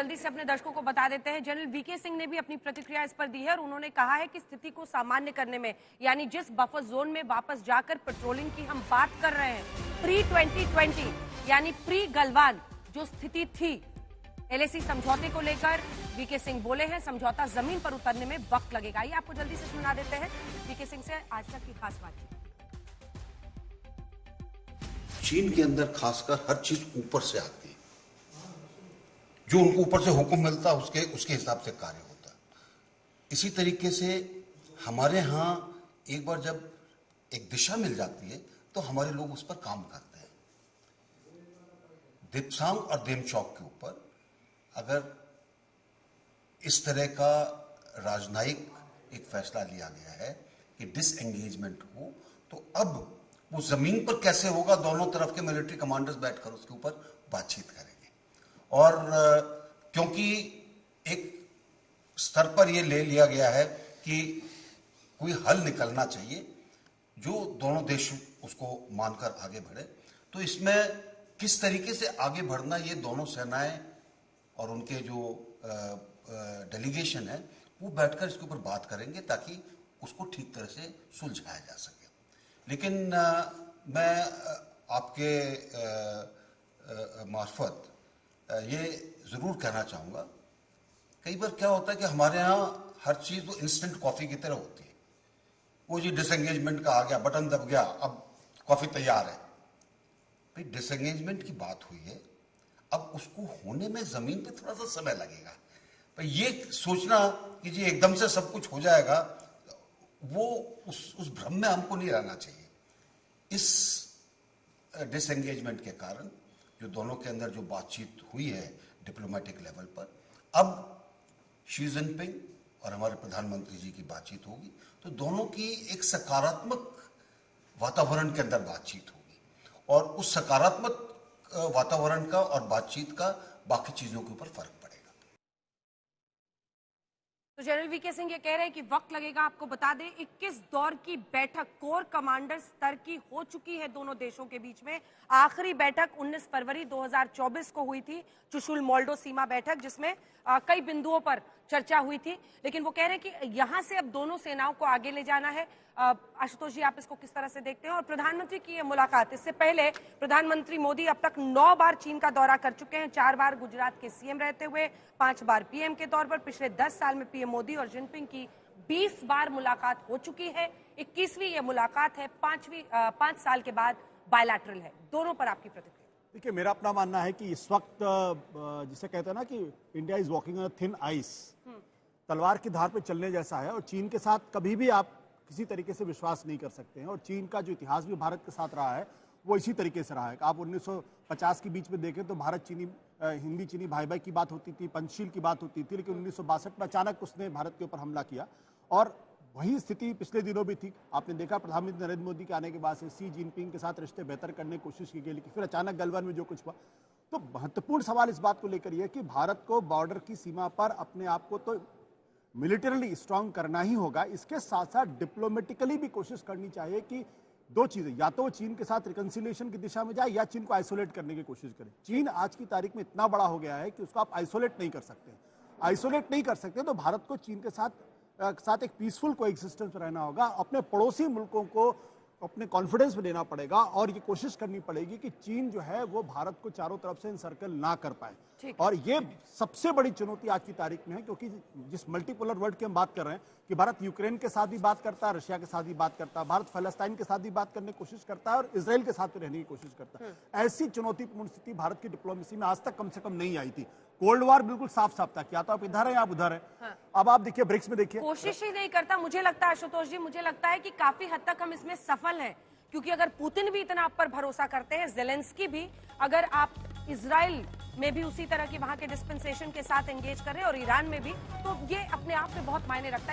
जल्दी से अपने दर्शकों को बता देते हैं। जनरल वीके सिंह ने भी अपनी प्रतिक्रिया इस पर दी है और उन्होंने कहा है कि स्थिति को सामान्य करने में, यानी जिस बफर जोन में वापस जाकर पेट्रोलिंग की हम बात कर रहे हैं, प्री 2020 यानी प्री गलवान जो स्थिति थी, एलएसी समझौते को लेकर वीके सिंह बोले हैं समझौता जमीन पर उतरने में वक्त लगेगा। ये आपको जल्दी से सुना देते हैं वीके सिंह से आज तक की खास बातचीत। चीन के अंदर खासकर हर चीज ऊपर से आती है, जो उनको ऊपर से हुक्म मिलता है उसके हिसाब से कार्य होता है। इसी तरीके से हमारे यहाँ एक बार जब एक दिशा मिल जाती है तो हमारे लोग उस पर काम करते हैं। दिप्सांग और देमचौक के ऊपर अगर इस तरह का राजनयिक एक फैसला लिया गया है कि डिसएंगेजमेंट हो, तो अब वो जमीन पर कैसे होगा, दोनों तरफ के मिलिट्री कमांडर्स बैठकर उसके ऊपर बातचीत करेंगे। और क्योंकि एक स्तर पर यह ले लिया गया है कि कोई हल निकलना चाहिए जो दोनों देश उसको मानकर आगे बढ़े, तो इसमें किस तरीके से आगे बढ़ना, ये दोनों सेनाएं और उनके जो डेलीगेशन है वो बैठकर इसके ऊपर बात करेंगे ताकि उसको ठीक तरह से सुलझाया जा सके। लेकिन मैं आपके मार्फत ये जरूर कहना चाहूँगा, कई बार क्या होता है कि हमारे यहाँ हर चीज़ वो इंस्टेंट कॉफ़ी की तरह होती है। वो जी डिसएंगेजमेंट का आ गया, बटन दब गया, अब कॉफ़ी तैयार है। भाई डिसएंगेजमेंट की बात हुई है, अब उसको होने में ज़मीन पे थोड़ा सा समय लगेगा। भाई ये सोचना कि जी एकदम से सब कुछ हो जाएगा, वो उस भ्रम में हमको नहीं रहना चाहिए। इस डिसएंगेजमेंट के कारण जो दोनों के अंदर जो बातचीत हुई है डिप्लोमेटिक लेवल पर, अब शी जिनपिंग और हमारे प्रधानमंत्री जी की बातचीत होगी, तो दोनों की एक सकारात्मक वातावरण के अंदर बातचीत होगी और उस सकारात्मक वातावरण का और बातचीत का बाकी चीजों के ऊपर फर्क पड़ेगा। तो जनरल वीके सिंह ये कह रहे हैं कि वक्त लगेगा। आपको बता दें 21 दौर की बैठक कोर कमांडर स्तर की हो चुकी है दोनों देशों के बीच में। आखिरी बैठक 19 फरवरी 2024 को हुई थी, चुशुल मोल्डो सीमा बैठक, जिसमें कई बिंदुओं पर चर्चा हुई थी। लेकिन वो कह रहे हैं कि यहां से अब दोनों सेनाओं को आगे ले जाना है। आशुतोष जी, आप इसको किस तरह से देखते हैं? और प्रधानमंत्री की ये मुलाकात, इससे पहले प्रधानमंत्री मोदी अब तक 9 बार चीन का दौरा कर चुके हैं, 4 बार गुजरात के सीएम रहते हुए, 5 बार पीएम के तौर पर। पिछले 10 साल में पीएम मोदी और जिनपिंग की 20 बार मुलाकात हो चुकी है। 21वीं ये मुलाकात है, 5 साल के बाद बायलैटरल है। दोनों पर आपकी प्रतिक्रिया? देखिए, मेरा अपना मानना है कि इस वक्त जिसे कहते हैं ना कि India is walking on thin ice, तलवार की धार पे चलने जैसा है। और चीन के साथ कभी भी आप किसी तरीके से विश्वास नहीं कर सकते हैं। और चीन का जो इतिहास भी भारत के साथ रहा है वो इसी तरीके से रहा है। आप 1950 के बीच में देखें तो भारत चीनी हिंदी चीनी भाई भाई की बात होती थी, पंचशील की बात होती थी, लेकिन 1962 में अचानक उसने भारत के ऊपर हमला किया। और वही स्थिति पिछले दिनों भी थी। आपने देखा प्रधानमंत्री नरेंद्र मोदी के आने के बाद से शी जिनपिंग के साथ रिश्ते बेहतर करने की कोशिश की गई, लेकिन फिर अचानक गलवान में जो कुछ हुआ। तो महत्वपूर्ण सवाल इस बात को लेकर यह कि भारत को बॉर्डर की सीमा पर अपने आप को तो मिलिटरली स्ट्रांग करना ही होगा, इसके साथ साथ डिप्लोमेटिकली भी कोशिश करनी चाहिए कि दो चीजें, या तो वो चीन के साथ रिकंसिलिएशन की दिशा में जाए या चीन को आइसोलेट करने की कोशिश करे। चीन आज की तारीख में इतना बड़ा हो गया है कि उसको आप आइसोलेट नहीं कर सकते। आइसोलेट नहीं कर सकते तो भारत को चीन के साथ एक पीसफुल कोएग्जिस्टेंस रहना होगा। अपने पड़ोसी मुल्कों को अपने कॉन्फिडेंस में लेना पड़ेगा और ये कोशिश करनी पड़ेगी कि चीन जो है वो भारत को चारों तरफ से इनसर्कल ना कर पाए। और ये सबसे बड़ी चुनौती आज की तारीख में है, क्योंकि जिस मल्टीपोलर वर्ल्ड की हम बात कर रहे हैं कि भारत यूक्रेन के साथ भी बात करता है, रशिया के साथ भी बात करता है, भारत फलस्तीन के साथ भी बात करने की कोशिश करता है और इजराइल के साथ भी रहने की कोशिश करता है। ऐसी चुनौतीपूर्ण स्थिति भारत की डिप्लोमेसी में आज तक कम से कम नहीं आई थी। कोल्ड वॉर बिल्कुल साफ साफ था, क्या तो आप इधर हैं आप उधर हैं। अब आप देखिए ब्रिक्स में देखिए, कोशिश ही नहीं करता। मुझे लगता है आशुतोष जी, मुझे लगता है कि काफी हद तक हम इसमें सफल हैं, क्योंकि अगर पुतिन भी इतना आप पर भरोसा करते हैं, जेलेंस्की भी, अगर आप इजराइल में भी उसी तरह की वहां के डिस्पेंसेशन के साथ एंगेज कर रहे हैं और ईरान में भी, तो ये अपने आप में बहुत मायने रखता है।